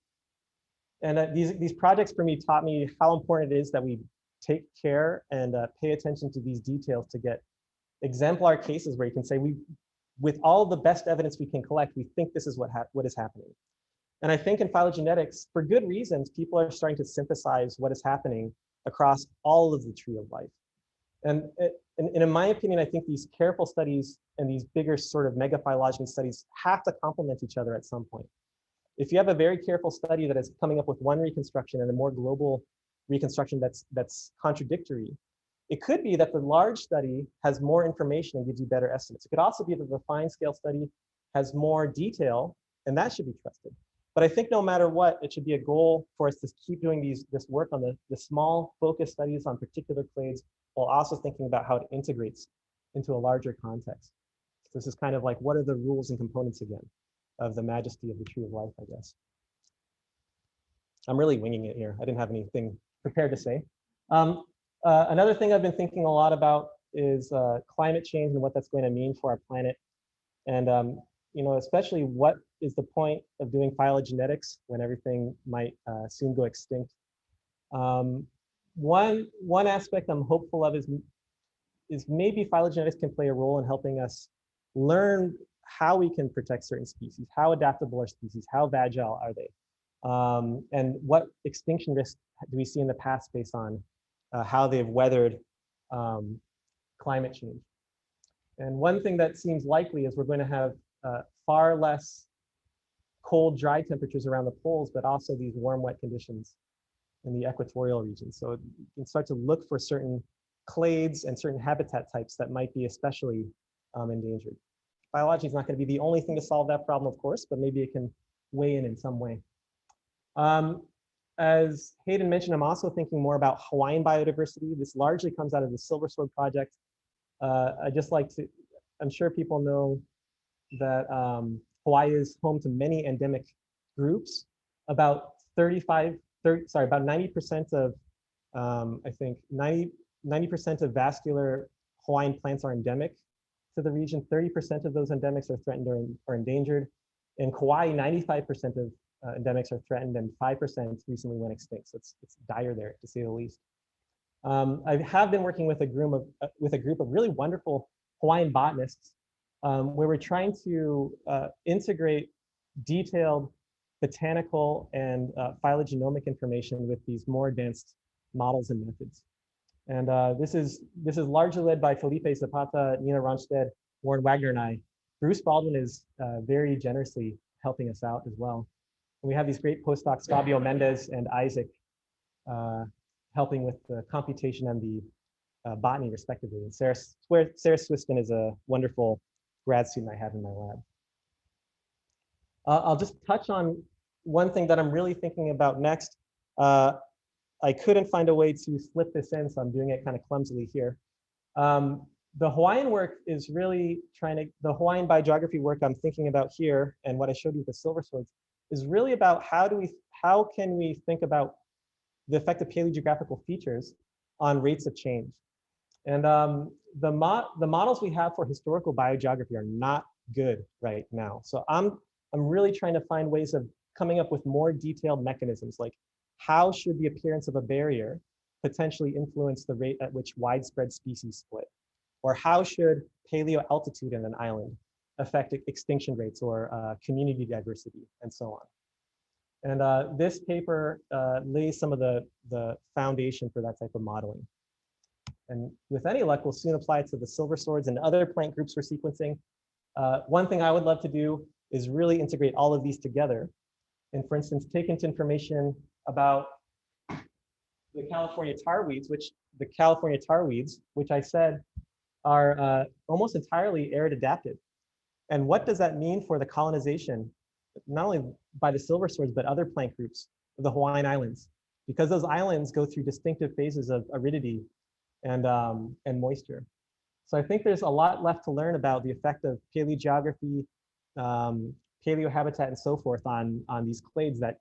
And these projects for me taught me how important it is that we take care and pay attention to these details to get exemplar cases where you can say, with all the best evidence we can collect, we think this is what is happening. And I think in phylogenetics, for good reasons, people are starting to synthesize what is happening across all of the tree of life. And in my opinion, I think these careful studies and these bigger sort of mega phylogeny studies have to complement each other at some point. If you have a very careful study that is coming up with one reconstruction and a more global reconstruction that's contradictory, it could be that the large study has more information and gives you better estimates. It could also be that the fine scale study has more detail, and that should be trusted. But I think no matter what, it should be a goal for us to keep doing this work on the small focus studies on particular clades, while also thinking about how it integrates into a larger context. So this is kind of like, what are the rules and components again of the majesty of the tree of life, I guess. I'm really winging it here. I didn't have anything prepared to say. Another thing I've been thinking a lot about is climate change and what that's going to mean for our planet. And especially what is the point of doing phylogenetics when everything might soon go extinct. One aspect I'm hopeful of is maybe phylogenetics can play a role in helping us learn how we can protect certain species, how adaptable are species, how agile are they, and what extinction risks do we see in the past based on how they've weathered climate change. And one thing that seems likely is we're going to have far less cold, dry temperatures around the poles, but also these warm, wet conditions in the equatorial region. So you can start to look for certain clades and certain habitat types that might be especially endangered. Biology is not going to be the only thing to solve that problem, of course, but maybe it can weigh in some way. As Hayden mentioned, I'm also thinking more about Hawaiian biodiversity. This largely comes out of the silversword project. I just like to, I'm sure people know that Hawaii is home to many endemic groups. About 90% of, I think 90% of vascular Hawaiian plants are endemic to the region. 30% of those endemics are threatened or endangered. In Kauai, 95% of endemics are threatened and 5% recently went extinct. So it's dire there, to say the least. I have been working with a group of really wonderful Hawaiian botanists where we're trying to integrate detailed botanical and phylogenomic information with these more advanced models and methods. And this is largely led by Felipe Zapata, Nina Ronstadt, Warren Wagner, and I. Bruce Baldwin is very generously helping us out as well. And we have these great postdocs, Fabio Mendez and Isaac, helping with the computation and the botany, respectively. And Sarah Swiston is a wonderful grad student I have in my lab. I'll just touch on one thing that I'm really thinking about next. I couldn't find a way to slip this in, so I'm doing it kind of clumsily here. The Hawaiian work is really the Hawaiian biogeography work I'm thinking about here, and what I showed you with the silver swords, is really about how can we think about the effect of paleogeographical features on rates of change. And the models we have for historical biogeography are not good right now. So I'm really trying to find ways of coming up with more detailed mechanisms, like how should the appearance of a barrier potentially influence the rate at which widespread species split? Or how should paleo altitude in an island affect extinction rates or community diversity and so on? And this paper lays some of the foundation for that type of modeling. And with any luck, we'll soon apply it to the silver swords and other plant groups we're sequencing. One thing I would love to do is really integrate all of these together. And for instance, take into information about the California tarweeds, which I said are almost entirely arid adapted. And what does that mean for the colonization, not only by the silver swords, but other plant groups of the Hawaiian Islands? Because those islands go through distinctive phases of aridity and moisture. So I think there's a lot left to learn about the effect of paleogeography, paleohabitat, and so forth on these clades that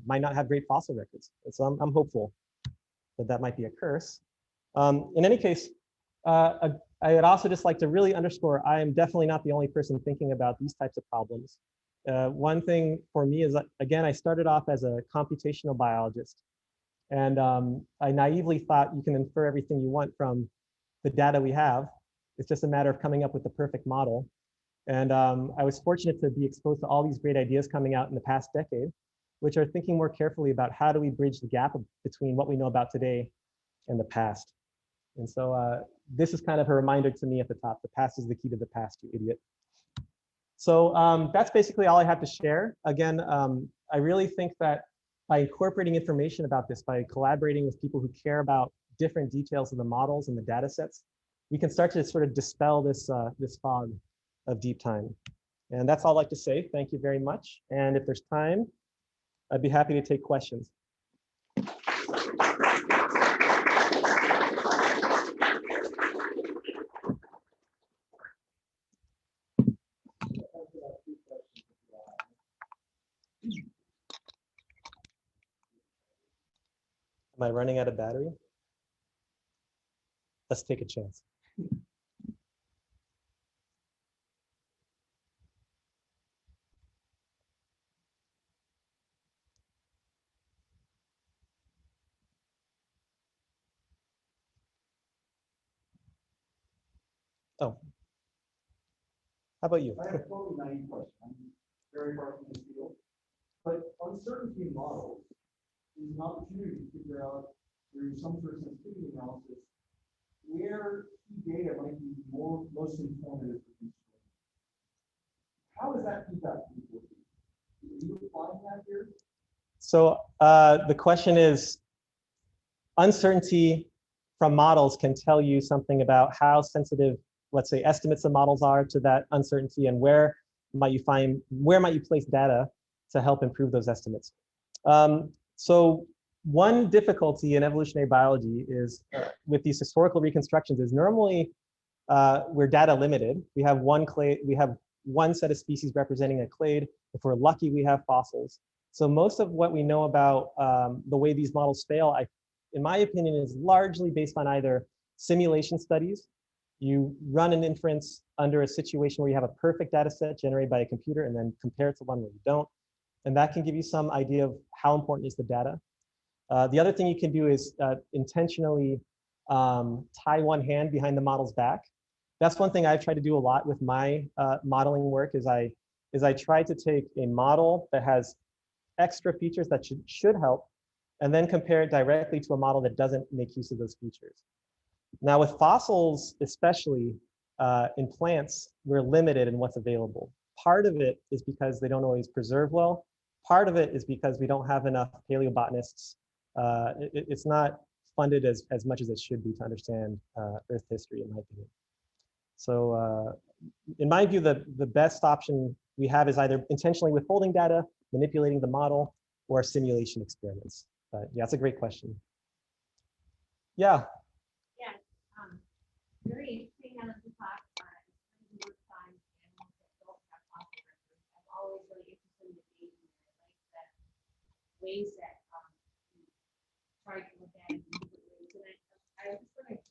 might not have great fossil records. So I'm hopeful that might be a curse. In any case, I would also just like to really underscore, I am definitely not the only person thinking about these types of problems. One thing for me is that, again, I started off as a computational biologist, and I naively thought you can infer everything you want from the data we have. It's just a matter of coming up with the perfect model. And I was fortunate to be exposed to all these great ideas coming out in the past decade, which are thinking more carefully about how do we bridge the gap between what we know about today and the past. And so this is kind of a reminder to me at the top: the past is the key to the past, you idiot. So that's basically all I have to share. Again, I really think that by incorporating information about this, by collaborating with people who care about different details of the models and the data sets, we can start to sort of dispel this, this fog of deep time. And that's all I'd like to say. Thank you very much. And if there's time, I'd be happy to take questions. Am I running out of battery? Let's take a chance. Oh, how about you? I have a totally naive question. I'm very far from this field. But uncertainty in models is an opportunity to figure out through some sort of sensitivity analysis where key data might be most informative for constraint. How is that feedback? Are you applying that here? So the question is, uncertainty from models can tell you something about how sensitive, let's say, estimates of models are to that uncertainty, and where might you place data to help improve those estimates. So one difficulty in evolutionary biology is with these historical reconstructions is normally we're data limited. We have one set of species representing a clade. If we're lucky, we have fossils. So most of what we know about the way these models fail, in my opinion, is largely based on either simulation studies. You run an inference under a situation where you have a perfect data set generated by a computer and then compare it to one where you don't. And that can give you some idea of how important is the data. The other thing you can do is intentionally tie one hand behind the model's back. That's one thing I've tried to do a lot with my modeling work is I try to take a model that has extra features that should help, and then compare it directly to a model that doesn't make use of those features. Now with fossils, especially in plants, we're limited in what's available. Part of it is because they don't always preserve well. Part of it is because we don't have enough paleobotanists. It's not funded as much as it should be to understand Earth history, in my opinion. So in my view, the best option we have is either intentionally withholding data, manipulating the model, or simulation experiments. But yeah, that's a great question. Yeah. Yeah, very interesting how to talk more time animals that don't have fossil records. I'm always really interested in the data and like the ways that you try to look at it in different ways. And I was just wondering,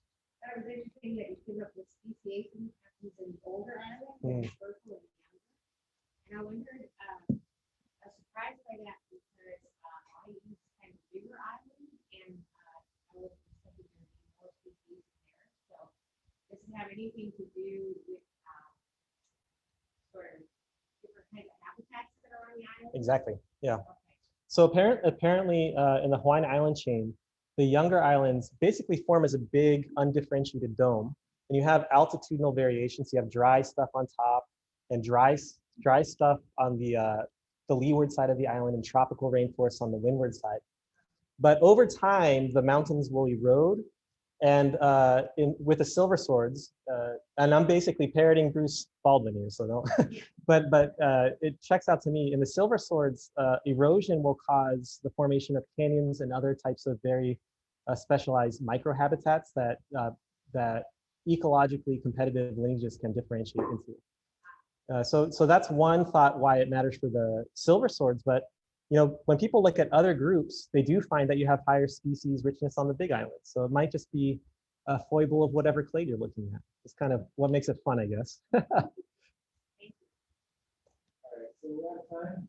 that was interesting that you came up with speciation happens in older animals, historical and younger. And I wondered, I was surprised by that because I use kind of bigger islands, and I was expecting there to be more species there. So does it have anything to do with sort of different kinds of habitats that are on the island? Exactly. Yeah. Okay. So apparently in the Hawaiian island chain, the younger islands basically form as a big undifferentiated dome, and you have altitudinal variations. You have dry stuff on top and dry stuff on the leeward side of the island, and tropical rainforests on the windward side. But over time, the mountains will erode, and with the silverswords, and I'm basically parroting Bruce Baldwin here, so don't. but it checks out to me. In the silverswords, erosion will cause the formation of canyons and other types of very specialized microhabitats that ecologically competitive lineages can differentiate into. So that's one thought why it matters for the silverswords. But when people look at other groups, they do find that you have higher species richness on the Big Island. So it might just be a foible of whatever clade you're looking at. It's kind of what makes it fun, I guess. All right, so we're out of time.